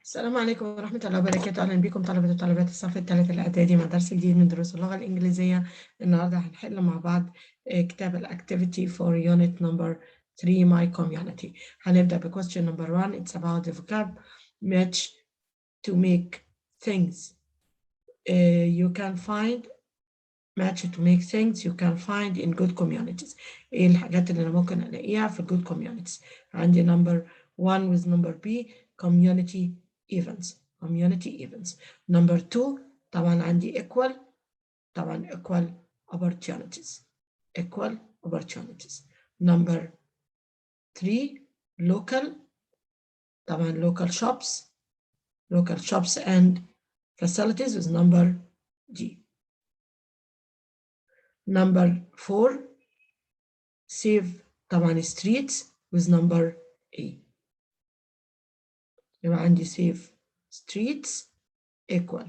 السلام عليكم ورحمة الله وبركاته. أهلا بكم طلبة وطالبات الصف الثالث الإعدادي مع درس جديد من دروس اللغة الإنجليزية. النهاردة هنحل مع بعض كتاب الأكتيفيتي for unit number 3 My Community. هنبدأ ب question number 1. It's about the vocab match to make things. You can find match to make things you can find in good communities. إيه الحاجات اللي أنا ممكن ألاقيها في good communities؟ عندي number 1 with number B community events. Number 2 طبعا عندي equal opportunities. Number 3 local طبعا local shops and facilities with number G. Number 4 save طبعا streets with number A. يبقى عندي save streets equal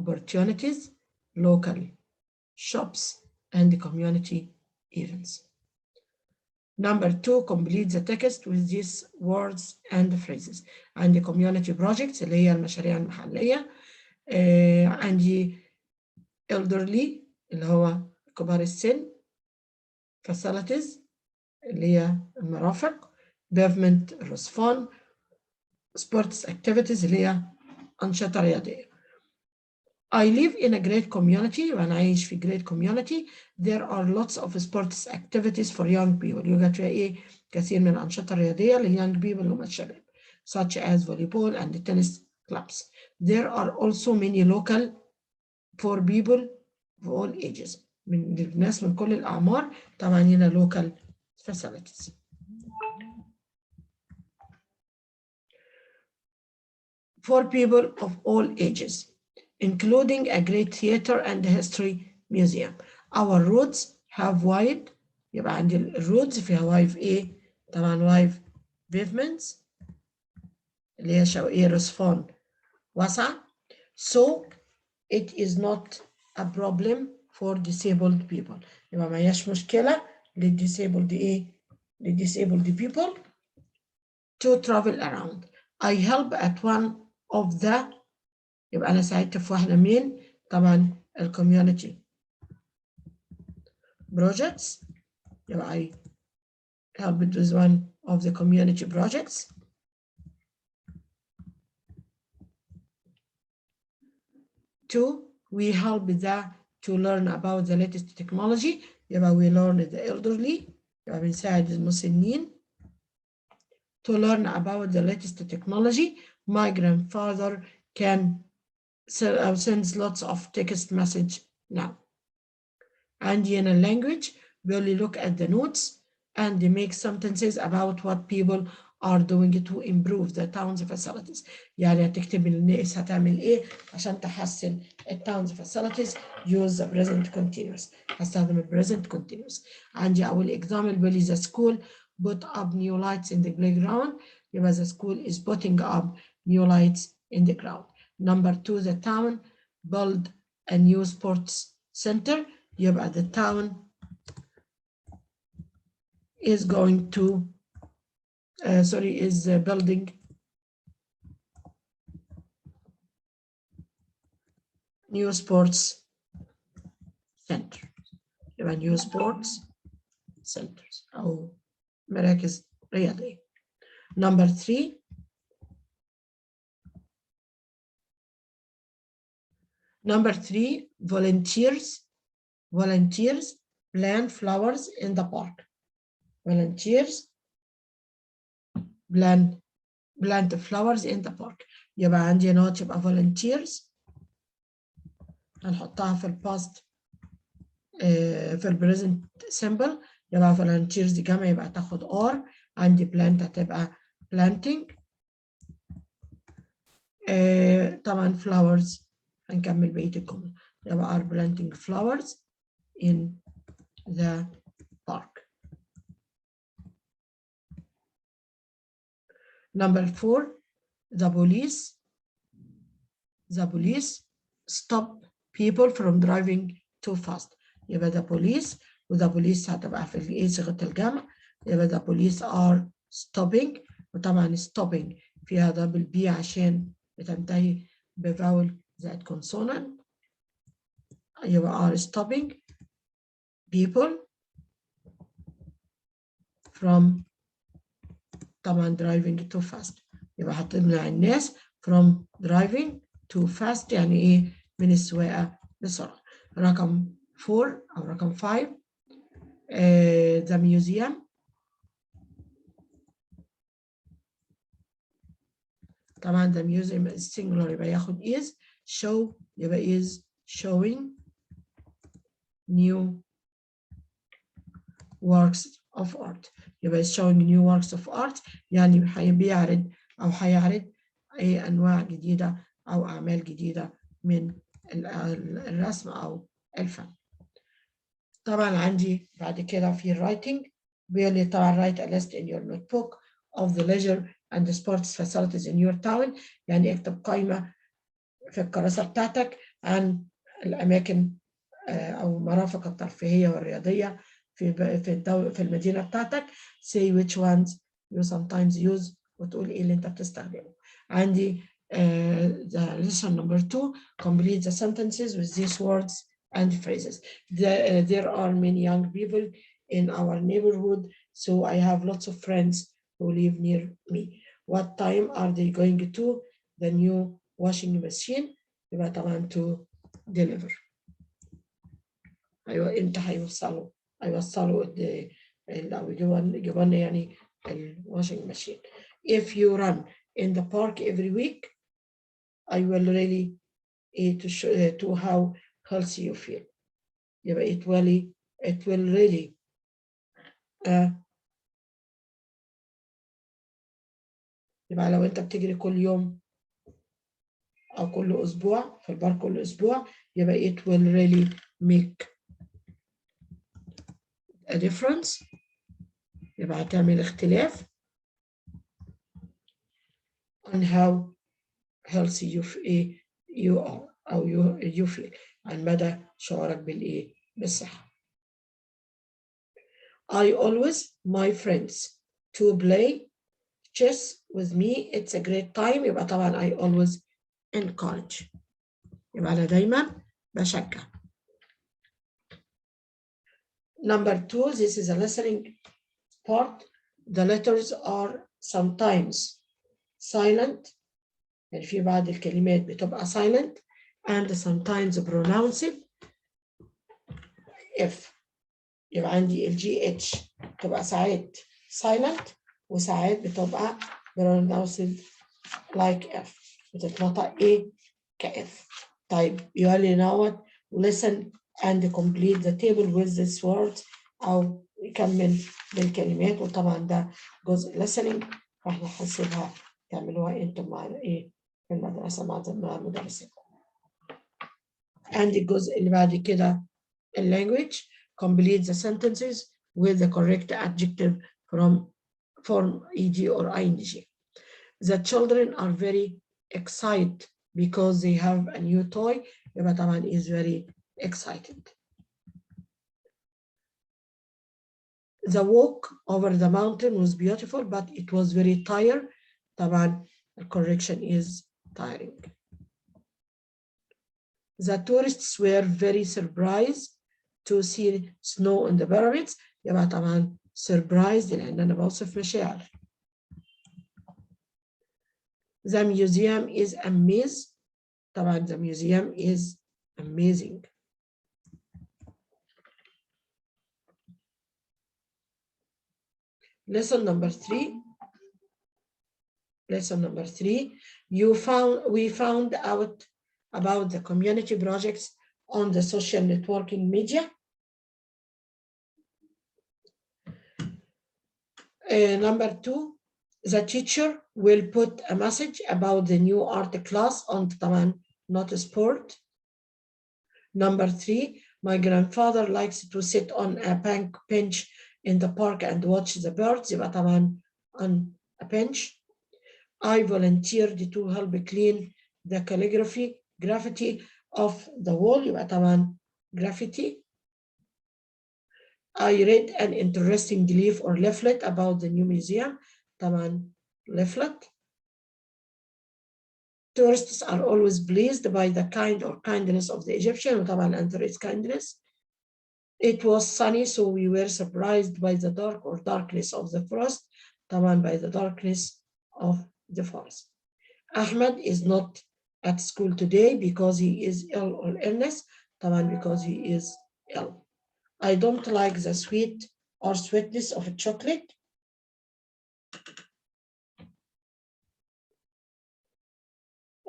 opportunities local shops and community events. Number 2 complete the text with these words and phrases. عندي community projects اللي هي المشاريع المحلية. عندي elderly اللي هو كبار السن. facilities اللي هي المرافق. pavement الرصفان. sports activities اللي هي أنشطة رياضية. I live in a great community وأنا عايش في great community. There are lots of sports activities for young people. يوجد فيها كثير من الأنشطة الرياضية للyoung people اللي هم الشباب. such as volleyball and tennis clubs. There are also many local for people of all ages. من الناس من كل الأعمار. طبعا هنا local facilities. For people of all ages, including a great theater and history museum. Our roads have wide. يبقى عندي الroads فيها wide ايه؟ طبعا wide pavements اللي هي شوائية رصفان واسعة. So it is not a problem for disabled people. يبقى ما هياش مشكلة للdisabled ايه؟ للdisabled people to travel around. I help at one of the يبقى أنا ساعدت في واحدة من طبعا الكوميونتي projects. يبقى I helped with one of the community projects. Two, we help to learn about the latest technology. يبقى we learn the elderly. يبقى بنساعد المسنين to learn about the latest technology. My grandfather can sends lots of text message now. And in a language, really look at the notes and they make sentences about what people are doing to improve the town's facilities. يعني هتكتب الناس هتعمل ايه عشان تحسن التاون's facilities. Use the present continuous. هستخدم present continuous. عندي أول example بيقول the school put up new lights in the playground. يبقى the school is putting up new lights in the ground. Number 2, the town build a new sports center. يبقى the town is going to is building new sports center. يبقى new sports centers أو مراكز رياضية. Number 3, volunteers plant flowers in the park. Volunteers plant flowers in the park. يبقى عندي هنا تبقى volunteers هنحطها في الباست في البريزنت سيمبل. يبقى volunteers دي جمع يبقى تاخد or. عندي plant هتبقى planting. طبعا flowers هنكمل بقية الجملة. يبقى are planting flowers in the park. Number 4, the police stop people from driving too fast. يبقى the police وthe police هتبقى في صيغة الجمع. يبقى the police are stopping وطبعا stopping فيها دبل بي عشان بتنتهي بفاول زائد كونسونانت، يبقى are stopping people from طبعا driving too fast، يبقى هتمنع الناس from driving too fast يعني ايه؟ من السواقة بسرعة. رقم 4 أو رقم 5 the museum طبعا the museum is singular يبقى ياخد is، show يبقى is showing new works of art، يبقى is showing new works of art يعني بيعرض أو هيعرض أي أنواع جديدة أو أعمال جديدة من الرسم أو الفن. طبعا عندي بعد كده في writing بيقول لي طبعا write a list in your notebook of the leisure and the sports facilities in your town، يعني اكتب قائمة في الكراسة بتاعتك عن الأماكن أو المرافق الترفيهية والرياضية في المدينة بتاعتك. say which ones you sometimes use وتقول إيه اللي أنت بتستخدمه. عندي the lesson number 2 complete the sentences with these words and phrases. There are many young people in our neighborhood, so I have lots of friends who live near me. What time are they going to the new washing machine؟ يبقى طبعا to deliver. أيوة إمتى هيوصلوا أو يجيبوا لنا يعني الواشنج ماشين. If you run in the park every week I will really to how healthy you feel. يبقى it will really يبقى لو أنت بتجري كل يوم أو كل أسبوع في البارك كل أسبوع يبقى it will really make a difference، يبقى هتعمل اختلاف on how healthy you are أو you feel، عن مدى شعورك بالصحة. I always my friends to play chess with me it's a great time، يبقى طبعا I always encourage، يبقى أنا دايما بشجع. Number 2 this is a listening part. The letters are sometimes silent يعني في بعض الكلمات بتبقى silent and sometimes pronounced F، يبقى عندي GH بتبقى ساعات silent وساعات بتبقى pronounced like F بتتنطق كF. طيب يقول لي now listen and complete the table with these words أو يكمل بالكلمات، وطبعا ده جزء listening فاحنا هنسيبها تعملوها انتم مع في المدرسة مع مدرستكم. عندي الجزء اللي بعد كده language complete the sentences with the correct adjective from form ed or ing. The children are very excited because they have a new toy، يبقى طبعا is very excited. The walk over the mountain was beautiful but it was very tired، طبعا the correction is tiring. The tourists were very surprised to see snow in the pyramids، يبقى طبعا surprised لأن أنا بوصف مشاعر. The museum is amazing، طبعا the museum is amazing. Lesson number 3. Lesson number 3. We found out about the community projects on the social networking media. Number 2. The teacher will put a message about the new art class on طبعا not sport. Number 3. My grandfather likes to sit on a bench in the park and watch the birds، يبقى طبعا on a bench. I volunteered to help clean the graffiti of the wall، يبقى طبعا graffiti. I read an interesting leaf or leaflet about the new museum، طبعا leaflet. tourists are always pleased by the kind or kindness of the Egyptian. وطبعا answer is kindness. It was sunny, so we were surprised by the dark or darkness of the forest. طبعا by the darkness of the forest. Ahmed is not at school today because he is ill or illness. طبعا because he is ill. I don't like the sweet or sweetness of a chocolate.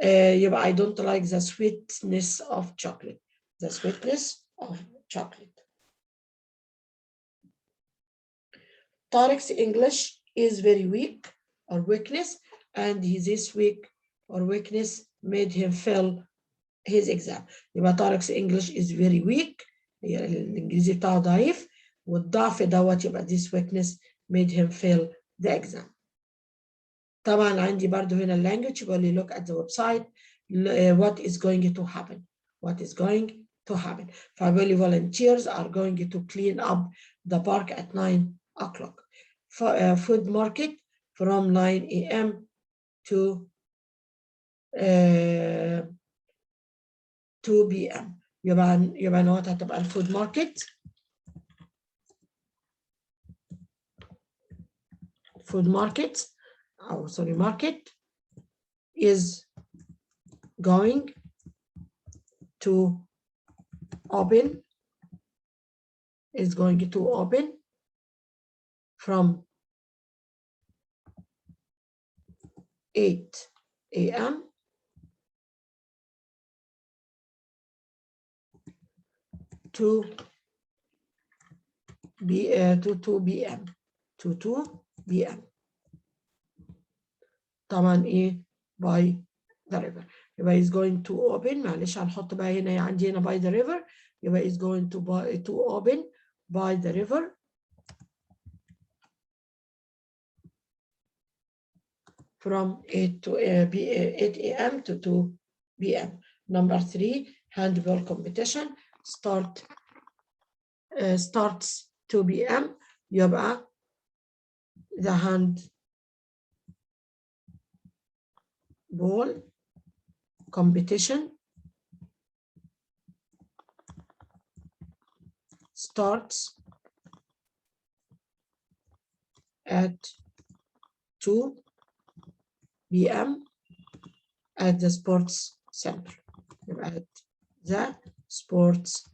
يبقى I don't like the sweetness of chocolate. The sweetness of chocolate. Tariq's English is very weak or weakness, and this weak or weakness made him fail his exam. يبقى Tariq's English is very weak. الإنجليزي بتاعه ضعيف، والضعف دوت يبقى this weakness made him fail the exam. طبعا عندي برضو هنا language بقول لي look at the website what is going to happen. What is going to happen. فبقول لي volunteers are going to clean up the park at 9 o'clock. Food market from 9 a.m. to 2 p.m. يبقى نوت هتبقى الفود ماركت. Food market, market is going to open from 8 a.m. to 2 p.m. to 2 p.m. طبعا ايه by the river. يبقى is going to open. معلش هنحط بقى هنا عندي هنا by the river. يبقى is going to open by the river from 8 a.m. to 2 p.m. Number 3, handball competition starts 2 p.m. يبقى the handball competition starts at 2 p.m. at the sports center. At the sports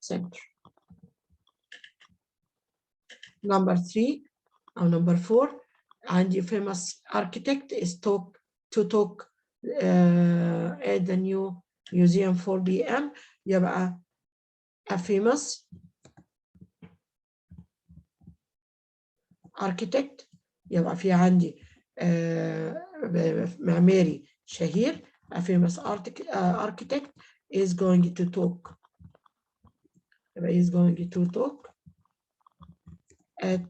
center. Number 3 or number 4, and the famous architect is to talk at the new museum 4 p.m. يبقى a famous architect يبقى في عندي معماري شهير. A famous architect is going to talk. يبقى is going to talk at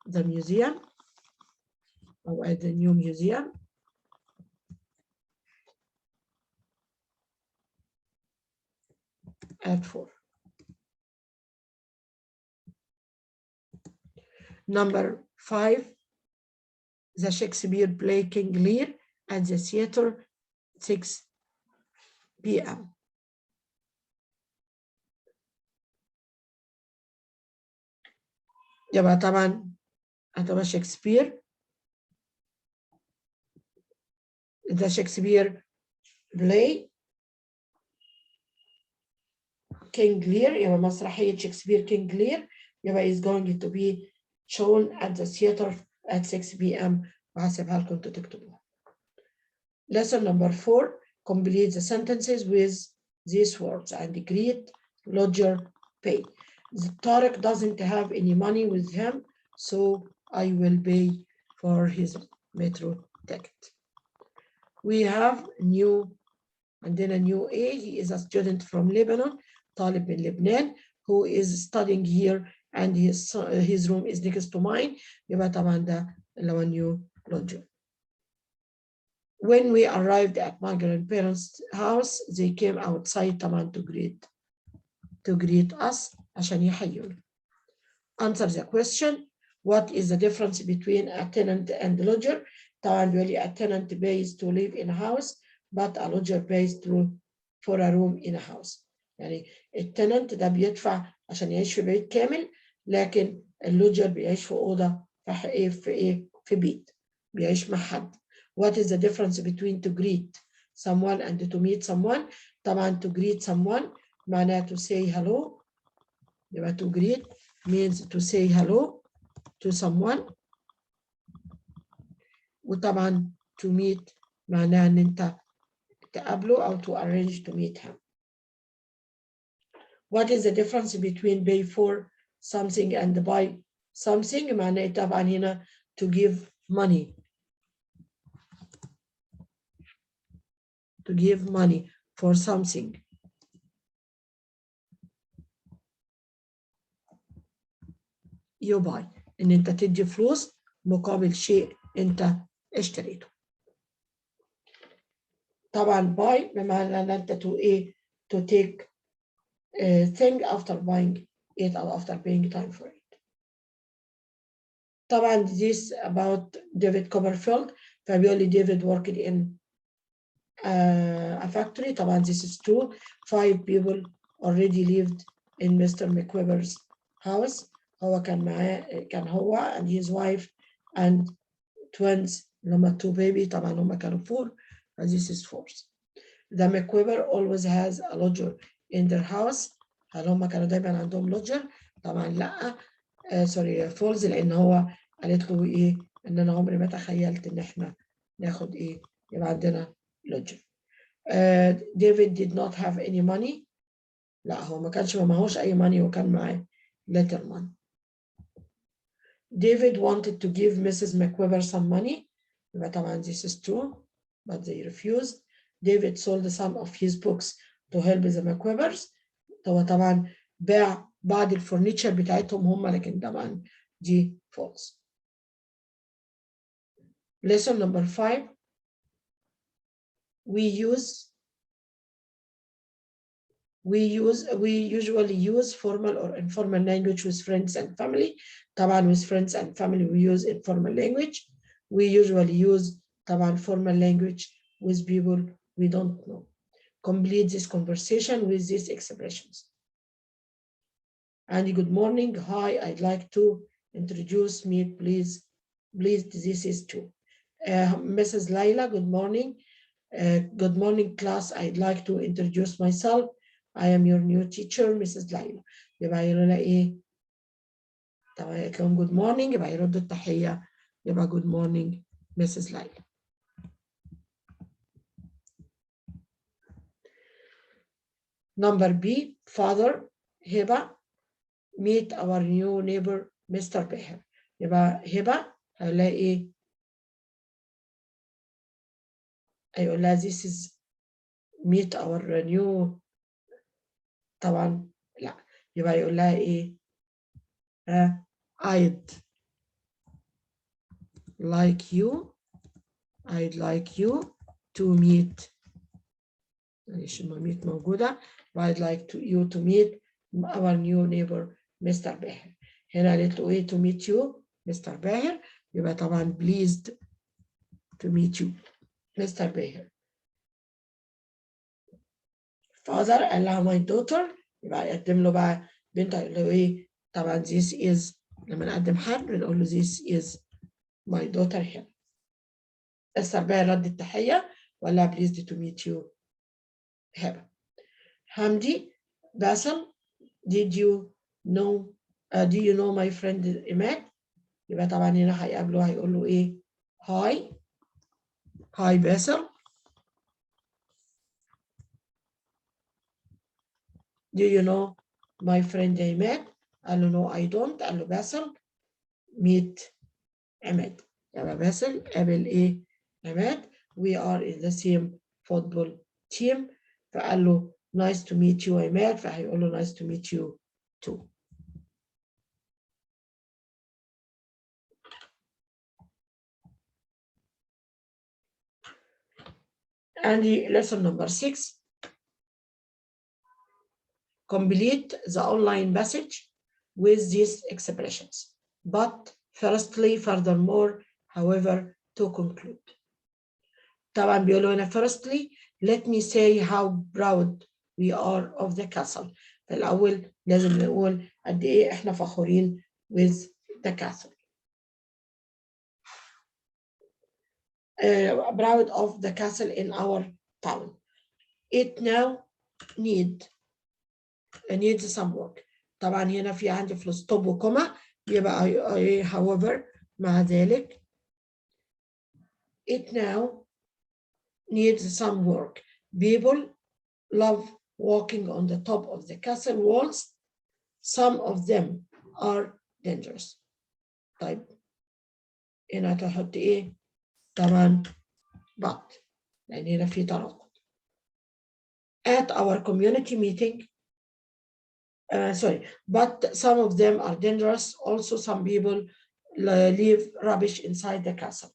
the museum or at the new museum at 4. Number 5, the Shakespeare play King Lear at the theater 6 p.m. يبقى طبعا هتبقى شكسبير. The Shakespeare play King Lear يبقى مسرحية شكسبير King Lear يبقى is going to be shown at the theater at 6 p.m. وهسيبها لكم تكتبوها. Lesson number 4, complete the sentences with these words and greet, lodger, pay. Tariq doesn't have any money with him, so I will pay for his metro ticket. We have new, and then a new A. He is a student from Lebanon, طالب من لبنان, who is studying here, and his room is next to mine. يبقى طبعا ده اللي هو new lodger. When we arrived at my grandparents' house, they came outside طبعا to greet us عشان يحيونا. Answer the question. What is the difference between a tenant and lodger? طبعا بيقول لي a tenant pays to live in a house but a lodger pays for a room in a house. يعني التننت ده بيدفع عشان يعيش في بيت كامل، لكن اللوجر بيعيش في أوضة في بيت، بيعيش مع حد. What is the difference between to greet someone and to meet someone? طبعا to greet someone معناه to say hello. يبقى to greet means to say hello to someone. وطبعا to meet معناه ان انت تقابله او to arrange to meet him. What is the difference between pay for something and buy something? معناه طبعا هنا to give money. To give money for something. You buy. ان انت تدي فلوس مقابل شيء انت اشتريته. طبعا buy بمعنى ان انت to take a thing after buying it or after paying time for it. طبعا this about David Copperfield. فبيقول لي David worked in a factory. طبعا this is true. 5 people already lived in Mr. McWeber's house. هو كان معاه، كان هو and his wife and twins اللي هم 2 baby. طبعا هم كانوا 4. this is false. The McWeber always has a lodger in their house. هل هم كانوا دايما عندهم lodger؟ طبعا لا. سوري false، لان هو قالت له ان انا عمري ما تخيلت ان احنا ناخد يبقى عندنا lodger. David did not have any money. لا، هو ما كانش معهوش اي money وكان معاه little money. David wanted to give Mrs. McWeber some money. يبقى طبعا this is true but they refused. David sold some of his books to help the McWebers. هو طبعا باع بعض الفurniture بتاعتهم هم، لكن طبعا دي false. Lesson number 5. We usually use formal or informal language with friends and family. طبعا with friends and family we use informal language. We usually use طبعا formal language with people we don't know. Complete this conversation with these expressions. Andy, good morning. Hi, I'd like to introduce me, please. Please, this is true. Mrs. Laila, good morning. Good morning, class. I'd like to introduce myself. I am your new teacher, Mrs. Laila. يبقى يقولوا طبعا قلت لهم good morning، يبقى يردوا التحية، يبقى good morning Mrs. Laila. Number B, Father هبة meet our new neighbor Mr. Beher. يبقى هبة هلاقي هيقول لها this is meet our new. طبعا لا، يبقى يقول لها I'd like you to meet. معلش meet موجودة. I'd like you to meet our new neighbor Mr. Beher. هنا قالت له to meet you Mr. Beher، يبقى طبعا pleased to meet you Mr. Beher. Father قال لها my daughter، يبقى يقدم له بقى بنته، يقول له طبعا this is، لما نقدم حد بنقول له this is my daughter هنا. مستر بيهر رد التحية وقال لها pleased to meet you هبة. حمدي باسل do you know my friend إماد؟ يبقى طبعا هنا هيقابله هيقول له hi باسل. do you know my friend إماد؟ قال له no I don't. قال له باسل meet عماد. يبقى باسل قابل عماد. we are in the same football team. فقال له nice to meet you عماد، فهيقول له nice to meet you too. And lesson number 6. Complete the online passage with these expressions. But firstly, furthermore, however, to conclude. طبعا بيقولوا هنا firstly, let me say how proud we are of the castle. في الأول لازم نقول قد إيه إحنا فخورين with the castle. Proud of the castle in our town. It now needs some work. طبعا هنا في عندي فول ستوب وكوما يبقى however مع ذلك it now needs some work. People love walking on the top of the castle walls. Some of them are dangerous. طيب هنا تحط ايه؟ طبعا but لأن هنا في تناقض. At our community meeting, but some of them are dangerous. Also, some people leave rubbish inside the castle.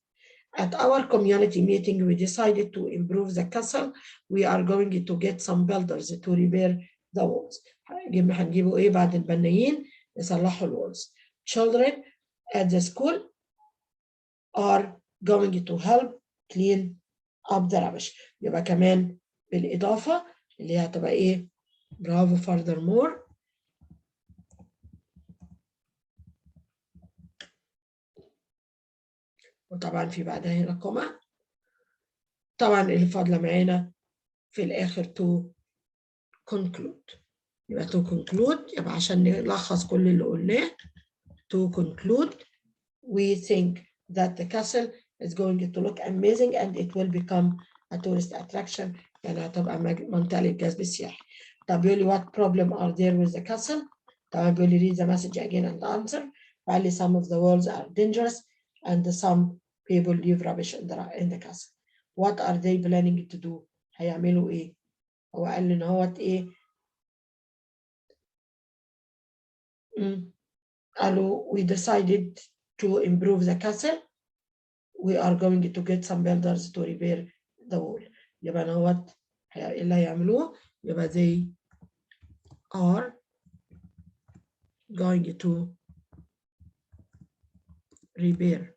At our community meeting, we decided to improve the castle. We are going to get some builders to repair the walls. هنجيبوا ايه بعد البنايين يصلحوا الوالز. Children at the school are going to help clean up the rubbish. يبقى كمان بالإضافة اللي هي هتبقى ايه؟ برافو furthermore. وطبعا في بعدها هنا كوما. طبعا اللي فاضله معانا في الاخر to conclude. يبقى to conclude يبقى عشان نلخص كل اللي قلناه. To conclude, we think that the castle is going to look amazing and it will become a tourist attraction. يعني هتبقى منطقة للجذب السياحي. طب بيقول لي what problem are there with the castle؟ طبعا بيقول لي read the message again and answer. قال لي some of the walls are dangerous and some people leave rubbish in the castle. What are they planning to do? هيعملوا ايه؟ هو قال لي ان هو ايه؟ قالوا we decided to improve the castle. We are going to get some builders to repair the wall. يبقى هو اللي هيعملوه يبقى they are going to repair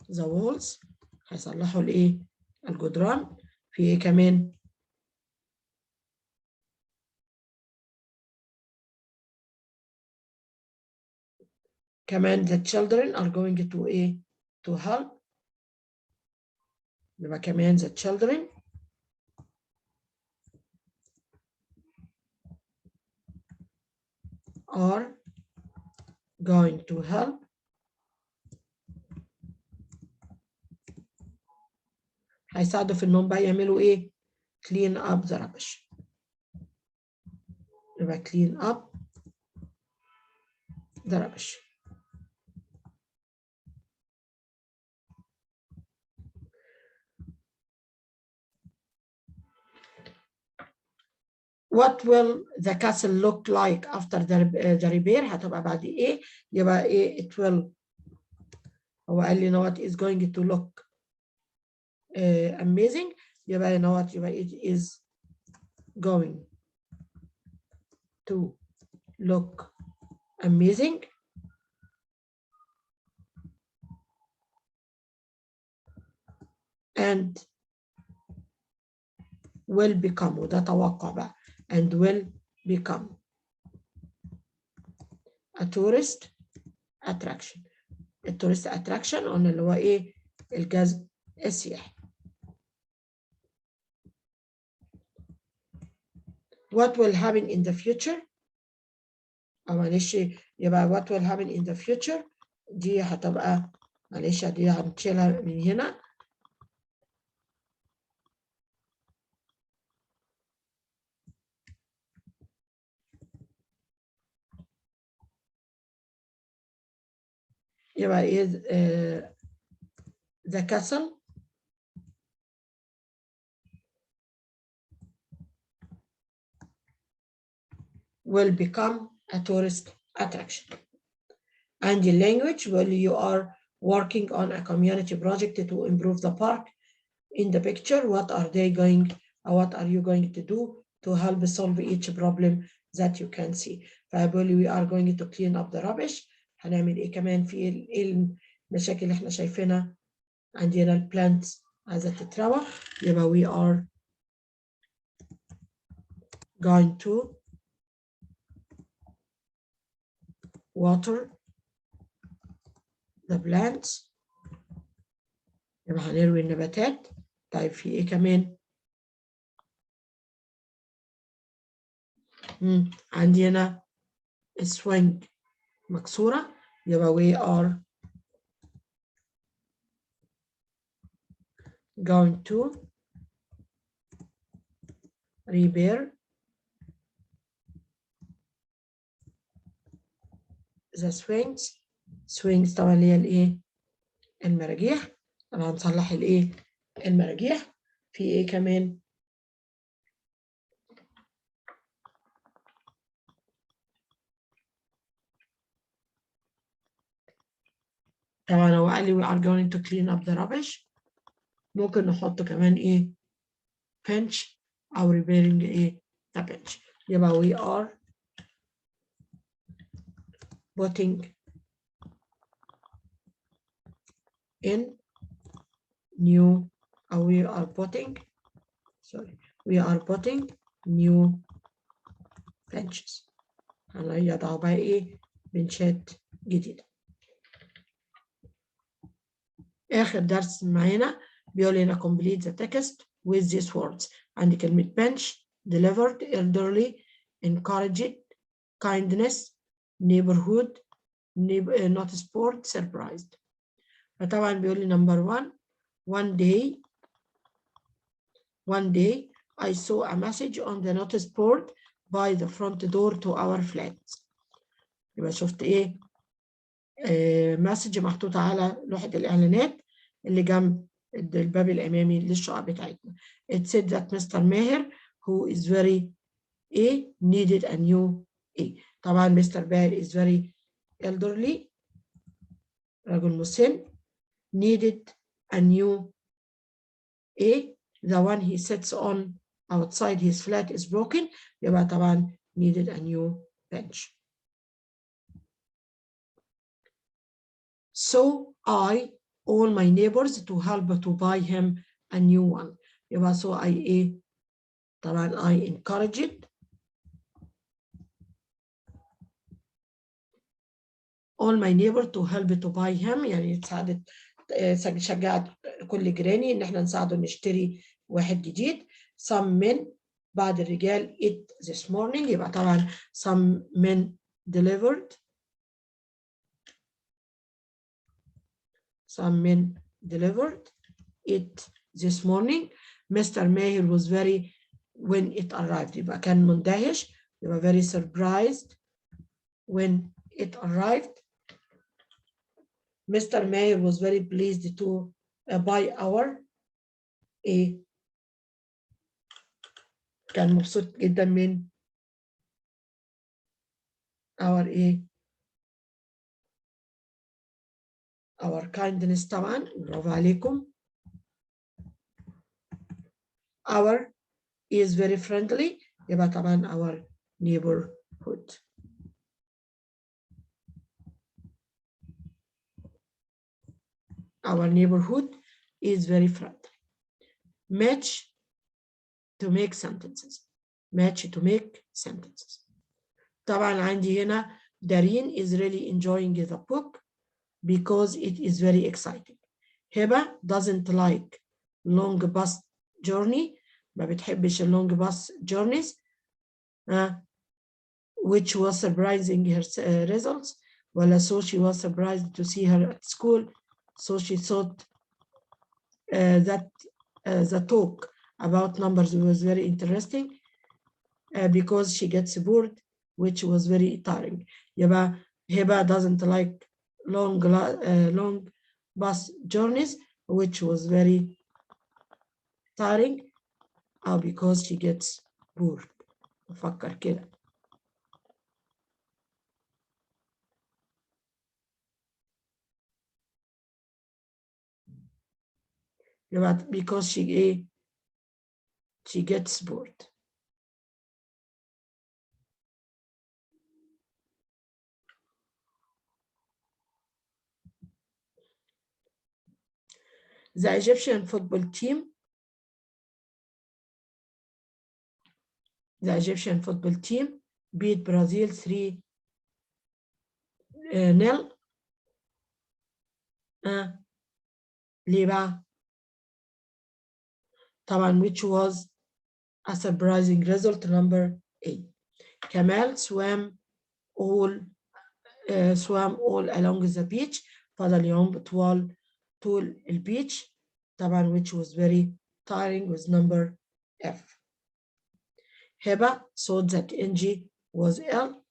the walls. هيصلحوا الايه؟ الجدران. في ايه كمان؟ كمان the children are going to ايه؟ to help. يبقى كمان the children are going to help هيساعدوا في انهم بقى يعملوا ايه؟ clean up the rubbish. يبقى clean up the rubbish. What will the castle look like after the repair؟ هتبقى بعد ايه؟ يبقى ايه it will. هو قال لي what is going to look amazing. يبقى what يبقى it is going to look amazing and will become. وده توقع بقى. And will become a tourist attraction. التورست attraction قلنا اللي هو ايه؟ الجذب السياحي. What will happen in the future؟ معلش يبقى what will happen in the future دي هتبقى معلش دي هنشيلها من هنا. يبقى ايه the castle will become a tourist attraction. And the language, well, you are working on a community project to improve the park. In the picture, what are you going to do to help solve each problem that you can see? فبقول we are going to clean up the rubbish. هنعمل ايه كمان في ايه المشاكل اللي احنا شايفينها؟ عندنا البلانتس عايزة تتروى، يبقى we are going to water the plants، يبقى هنروي النباتات. طيب في ايه كمان؟ عندنا swing مكسورة، يبقى we are going to repair the swings. swings طبعا اللي هي الايه؟ المراجيح. طبعا هنصلح الايه؟ المراجيح. في ايه كمان؟ طبعا هو قال لي we are going to clean up the rubbish. ممكن نحط كمان ايه؟ bench او repairing ايه؟ the bench. يبقى we are putting in new or we are putting new benches. هنضع بقى ايه؟ بنشات جديدة. آخر درس معانا بيقول لنا complete the text with these words. عندي كلمة bench, delivered, elderly, encouraged, kindness, neighborhood, not sport, surprised. فطبعا بيقول لي number one, one day I saw a message on the notice board by the front door to our flat. يبقى شفت ايه؟ مسج محطوطة على لوحة الإعلانات اللي جنب الباب الأمامي للشقة بتاعتنا. It said that Mr. Maher who is very needed a new طبعا Mr. Maher is very elderly، رجل مسن، needed a new the one he sits on outside his flat is broken، يبقى طبعا needed a new bench. So I all my neighbors to help to buy him a new one. يبقى so I طبعا I encouraged all my neighbors to help to buy him، يعني شجعت كل جيراني ان احنا نساعده نشتري واحد جديد. Some men بعد الرجال it this morning، يبقى طبعا some men delivered it this morning. Mr. Maher was very when it arrived، يبقى كان مندهش، يبقى very surprised when it arrived. Mr. Maher was very pleased to buy our كان مبسوط جدا من our our kindness. طبعا برافو عليكم. Our is very friendly، يبقى طبعا our neighborhood. Our neighborhood is very friendly. Match to make sentences. طبعا عندي هنا Dareen is really enjoying the book because it is very exciting. Heba doesn't like long bus journey، ما بتحبش long bus journeys which was surprising her results، ولا so she was surprised to see her at school so she thought that the talk about numbers was very interesting because she gets bored which was very tiring. يبقى Heba doesn't like long bus journeys which was very tiring because she gets bored. فكر كده. because she gets bored. The Egyptian football team beat Brazil 3-0. ليه بقى؟ طبعا which was a surprising result. Number 8. Kamal swam all along the beach. فضل يعوم طول البيتش طبعا which was very tiring with number F. هبة thought that Angie was ill.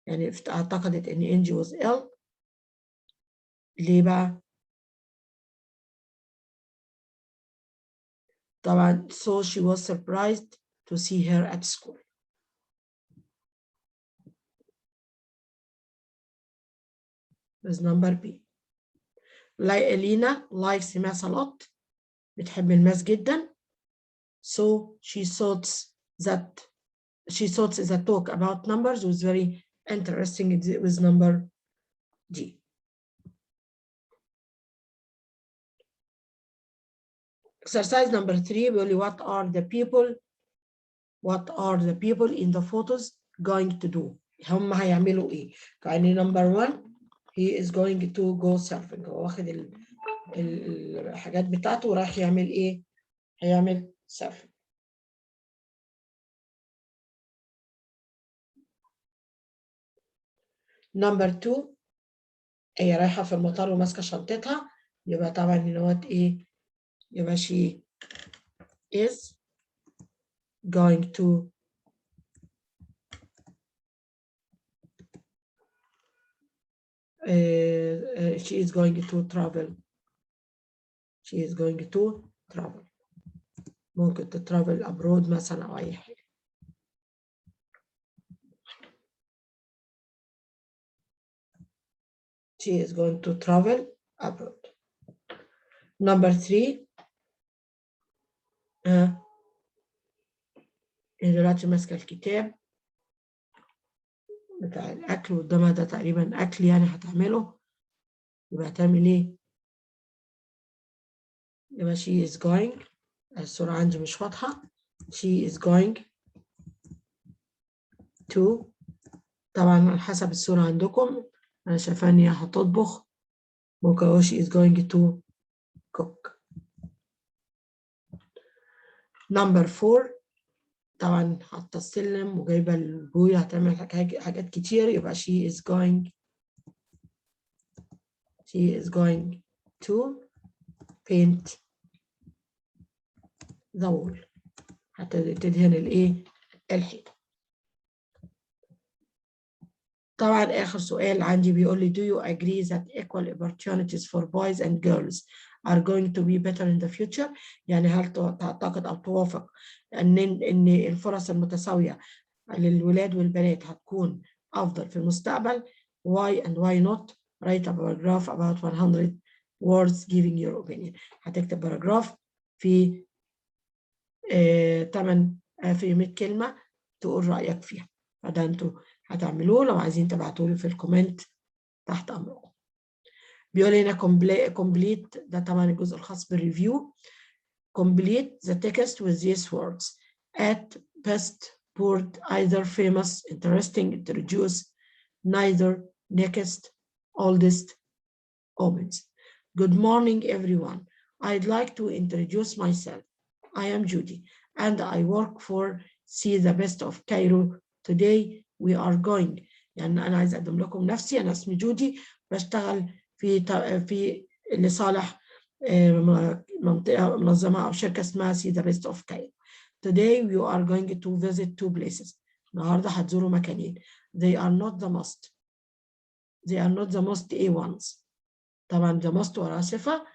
يعني اعتقدت ان Angie was ill. ليه بقى؟ طبعا so she was surprised to see her at school. with number B. Elena likes math a lot. بتحب الماس جدا. So she thought that talk about numbers was very interesting with number D. Exercise number 3 بيقول لي what are the people in the photos going to do. هم هيعملوا ايه؟ يعني number 1 he is going to go surfing. هو واخد الحاجات بتاعته وراح يعمل ايه؟ هيعمل surfing. number 2 هي رايحة في المطار وماسكة شنطتها. يبقى طبعا هنا ايه؟ يبقى she is going to she is going to travel. She is going to travel. ممكن تترافل abroad مثلا أو أي حاجة. She is going to travel abroad. number 3 دلوقتي ماسكة الكتاب بتاع الأكل قدامها ده تقريبا أكل يعني هتعمله. يبقى هتعمل إيه؟ يبقى she is going. الصورة عندي مش واضحة. she is going to. طبعا على حسب الصورة عندكم. أنا شايفة إن هي هتطبخ. ممكن أقول she is going to cook. number 4 طبعا حاطة السلم وجايبة البوية هتعمل حاجات كتير. يبقى she is going to paint the wall. هتدهن الايه؟ الحيطة. طبعا آخر سؤال عندي بيقول لي do you agree that equal opportunities for boys and girls are going to be better in the future؟ يعني هل تعتقد أو توافق إن الفرص المتساوية للولاد والبنات هتكون أفضل في المستقبل؟ Why and why not? Write a paragraph about 100 words giving your opinion. هتكتب باراجراف في 100 كلمة تقول رأيك فيها. فده انتوا هتعملوه. لو عايزين تبعتوا لي في الكومنت تحت أمركم. بيقول هنا complete ده طبعا الجزء الخاص بالريفيو. Complete the text with these words. At best, bored, either, famous, interesting, introduce, neither, next, oldest, omens. Good morning, everyone. I'd like to introduce myself. I am Judy, and I work for See the Best of Cairo. Today we are going. يعني أنا عايز أقدم لكم نفسي. أنا اسمي جودي بشتغل في لصالح منظمة أو شركة اسمها See the Best of Cairo. Today we are going to visit 2 places. النهارده هتزوروا مكانين. They are not the most A ones. طبعا the most وراها صفة.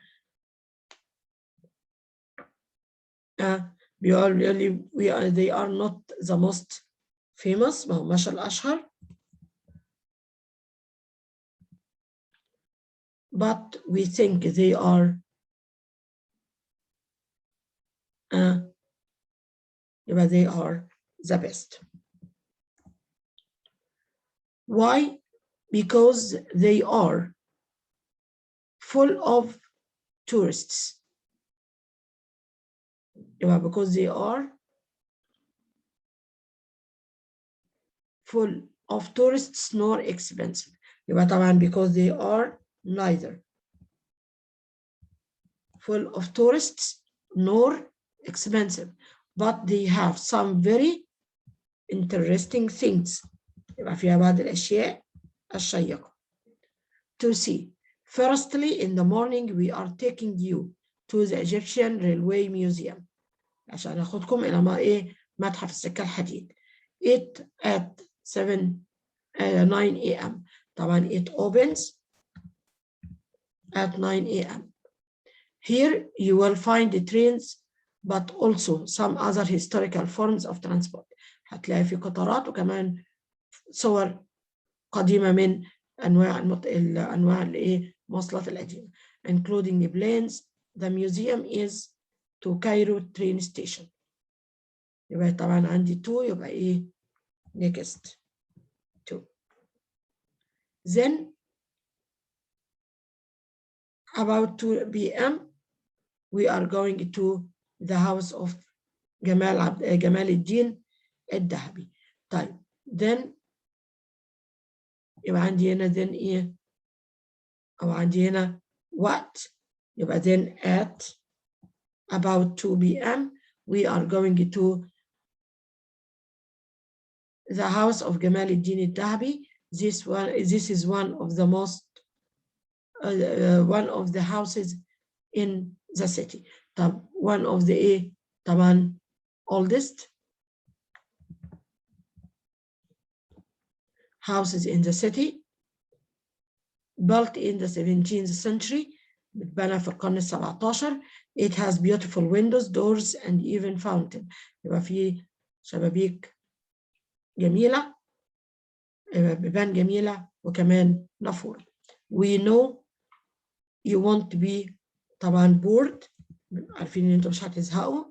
بيقول لي they are not the most famous. ما هماش الأشهر. But we think they are يبقى they are the best. Why? Because they are full of tourists. يبقى because they are full of tourists nor expensive. يبقى طبعا because they are neither full of tourists nor expensive, but they have some very interesting things. يبقى فيها بعض الأشياء الشيقة. To see. Firstly, in the morning we are taking you to the Egyptian Railway Museum. عشان أخذكم إلى متحف السكة الحديد. It at 9 a.m. طبعا it opens at 9 a.m. Here you will find the trains but also some other historical forms of transport. هتلاقي في قطارات وكمان صور قديمة من أنواع المواصلات القديمة including planes. The museum is to Cairo train station. يبقى طبعا عندي to يبقى next to. Then about 2 p.m. we are going to the house of جمال الدين الذهبي. طيب then يبقى عندي هنا then أو عندي هنا what يبقى then at about 2 p.m. we are going to the house of جمال الدين الذهبي. This is one of the most one of the houses in the city. طب one of the طبعا oldest houses in the city, built in the 17th century. بتبنى في القرن ال17. It has beautiful windows, doors and even fountain. يبقى فيه شبابيك جميلة، بيبان جميلة وكمان نافورة. We know you want to be طبعا bored. عارفين ان انتم مش هتزهقوا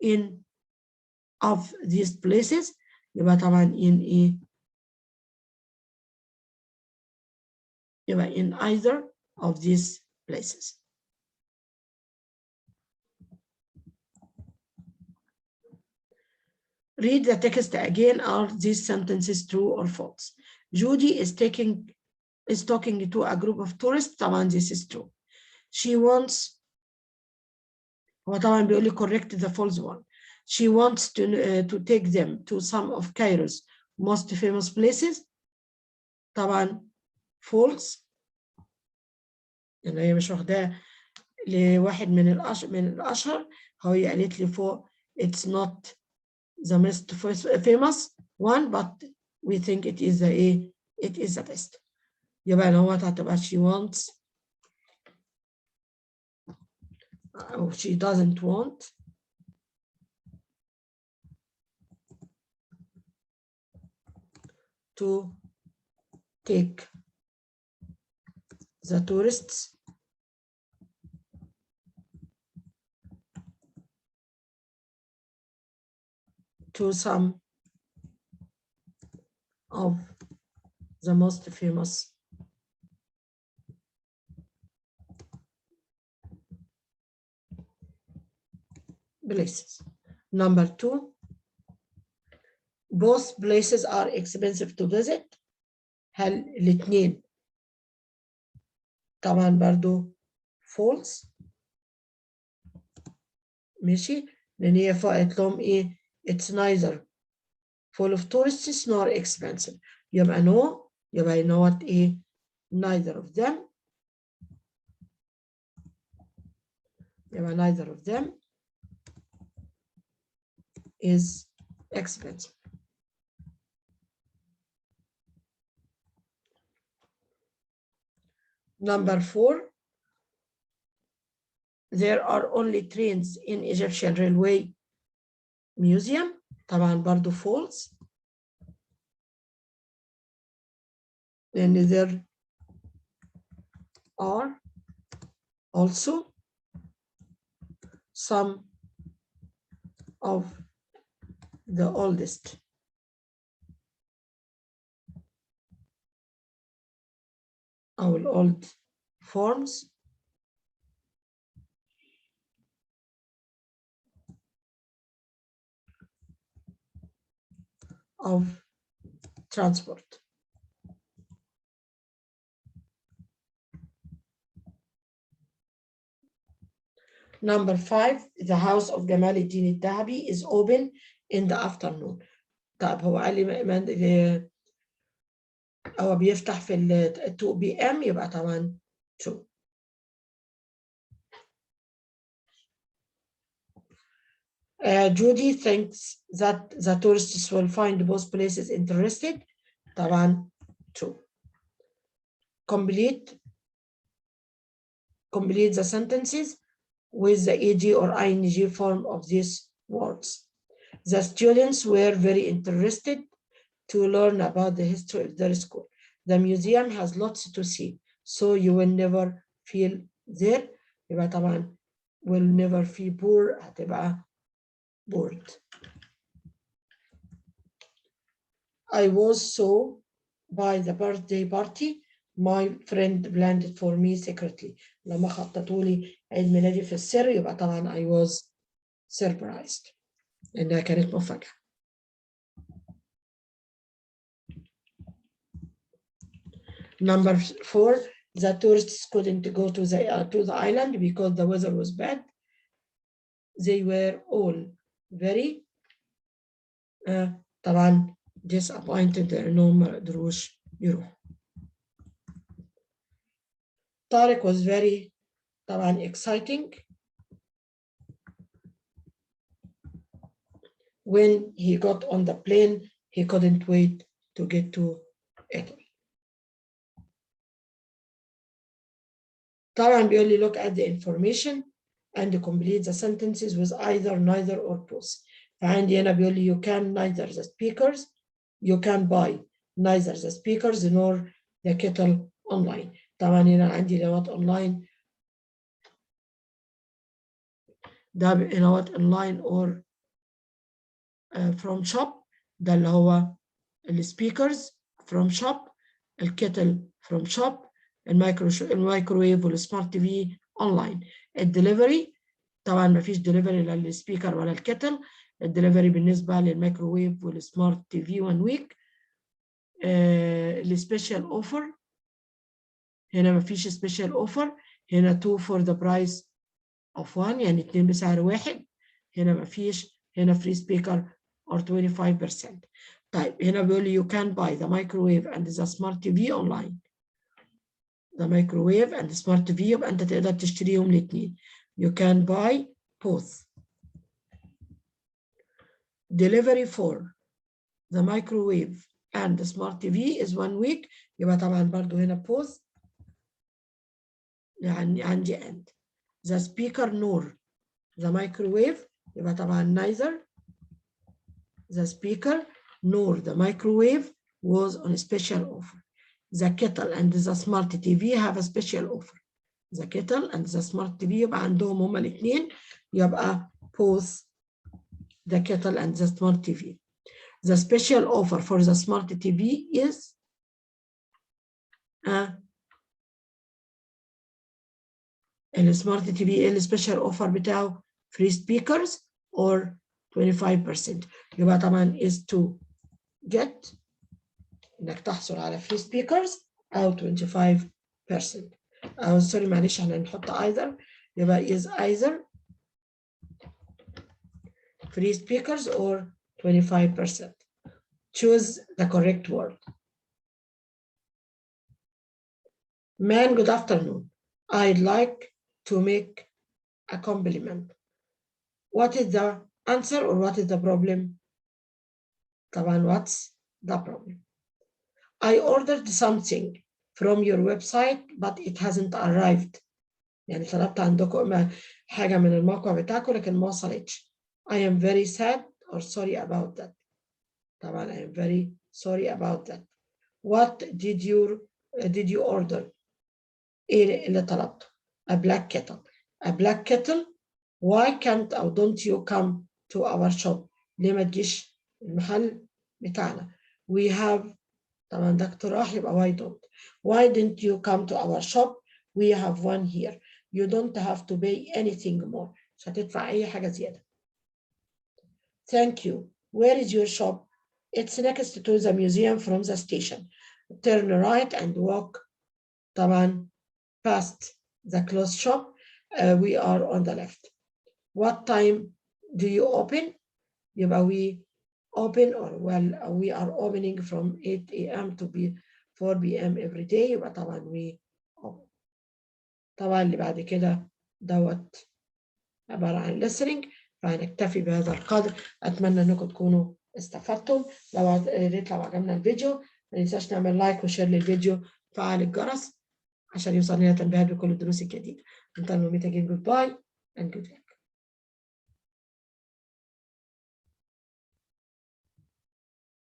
in of these places. يبقى طبعا in يبقى in either of these places. Read the text again. Are these sentences true or false? Judy is talking to a group of tourists. طبعا this is true. She wants هو طبعا بيقول لي correct the false one. She wants to take them to some of Cairo's most famous places. طبعا false. يعني هي مش واخداه لواحد من الأشهر. هي قالت لي فوق it's not the most famous one, but we think it is the best. يبقى هو هتبقى she wants or she doesn't want to take the tourists to some of the most famous places. Number 2, both places are expensive to visit. هل الاثنين طبعا برضو false. ماشي، لأن هي قالت لهم it's neither full of tourists nor expensive. يبقى no. يبقى know what neither of them. يبقى neither of them is expensive. Number 4, there are only trains in Egyptian Railway Museum. طبعا برضو false. And there are also some of the oldest or old forms of transport. Number 5, the house of Jamal الدين الذهبي is open in the afternoon. طيب هو قال لي هو بيفتح في 2 p.m. يبقى طبعا true. Judy thinks that the tourists will find both places interested. طبعا true. Complete the sentences with the ed or ing form of these words. The students were very interested to learn about the history of their school. The museum has lots to see, so you will never feel there. يبقى طبعا will never feel bored هتبقى bored. I was so by the birthday party my friend planned it for me secretly. لما خططوا لي عيد ميلادي في السر يبقى طبعا I was surprised. إنها كانت مفاجأة. Number 4, the tourists couldn't go to the island because the weather was bad. They were all very طبعا disappointed إنهم ما قدروش يروحوا. طارق was very طبعا exciting when he got on the plane. He couldn't wait to get to Italy. طبعا بيقول لي look at the information and complete the sentences with either, neither or both. فعندي هنا بيقول لي you can neither the speakers, you can buy neither the speakers nor the kettle online. طبعا هنا عندي لغات online ده لغات online or from shop. ده اللي هو السبيكرز from shop, الكتل from shop, الميكروويف والسمارت تي في اونلاين. الدليفري طبعا ما فيش دليفري لا للسبيكر ولا الكتل. الدليفري بالنسبه للميكروويف والسمارت تي في 1 ويك. السبيشال اوفر هنا ما فيش سبيشال اوفر. هنا 2 for the price of 1 يعني 2 بسعر واحد. هنا ما فيش. هنا free speaker or 25%. طيب هنا بيقول لي you can buy the microwave and the smart TV online. the microwave and the smart TV يبقى أنت تقدر تشتريهم الاثنين. You can buy both. Delivery for the microwave and the smart TV is 1 week. يبقى طبعا برضو هنا both يعني عندي and. The speaker nor the microwave يبقى طبعا neither the speaker nor the microwave was on a special offer. The kettle and the smart TV have a special offer. The kettle and the smart TV يبقى عندهم هما الاثنين. يبقى both the kettle and the smart TV. The special offer for the smart TV is السمارت تي في السبيشال اوفر بتاعه free speakers or 25%. يبقى طبعا is to get انك تحصل على free speakers او 25%. او سوري معلش احنا نحط either. يبقى is either free speakers or 25%. Choose the correct word. Man, good afternoon. I'd like to make a compliment. What is the answer or what is the problem? طبعا what's the problem? I ordered something from your website but it hasn't arrived. يعني طلبت عندكم حاجة من الموقع بتاعكم لكن ما وصلتش. I am very sad or sorry about that. طبعا I am very sorry about that. What did you order? ايه اللي طلبته؟ A black kettle. A black kettle. Why can't or don't you come to our shop? ليه ما تجيش المحل بتاعنا؟ We have طبعا ده اقتراح يبقى why don't. Why didn't you come to our shop? We have one here. You don't have to pay anything more. مش هتدفع أي حاجة زيادة. Thank you. Where is your shop? It's next to the museum from the station. Turn right and walk طبعا past the clothes shop. We are on the left. What time do you open? يبقى we open, or well, we are opening from 8 a.m. to 4 p.m. every day. يبقى طبعا we open. طبعا اللي بعد كده دوت عبارة عن listening. فهنكتفي بهذا القدر. أتمنى أنكم تكونوا استفدتم. لو عجبنا الفيديو ما ننساش نعمل لايك وشير للفيديو، فعل الجرس عشان يوصل لنا تنبيهات بكل الدروس الجديدة. Until we meet again, goodbye and good day.